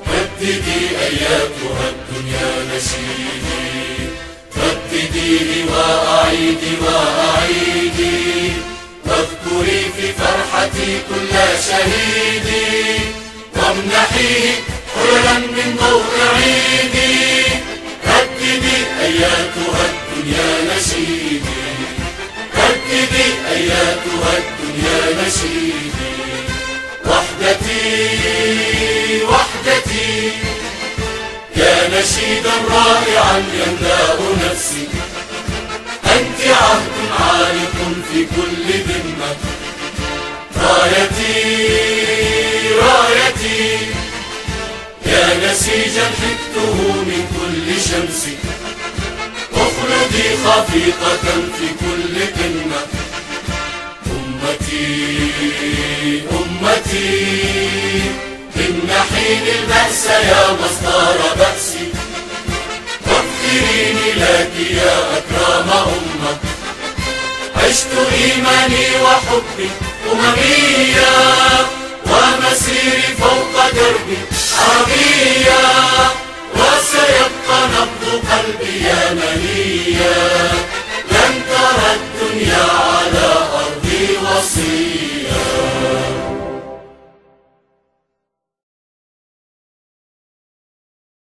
رددي أياتها الدنيا نشيدي، ردديه وأعيدي وأعيدي، واذكري في فرحتي كل شهيدي، وامنحيه حللا من ضوء عيدي. رددي أياتها الدنيا نشيدي، رددي أياتها الدنيا نشيدي، وحدتي وحدتي يا نشيدا رائعا يملأ نفسي، أنت عهد عالق في كل ذمة، رايتي رايتي يا نسيجا حكته من كل شمس، اخلدي خفيقة في كل قمة. أمتي أمتي امنحيني البأس يا مصدر بأسي، واغفريني لك يا أكرم أمة. عشت إيماني وحبي أمميا، ومسيري فوق دربي عربيا، وسيبقى نبض قلبي يمنيا.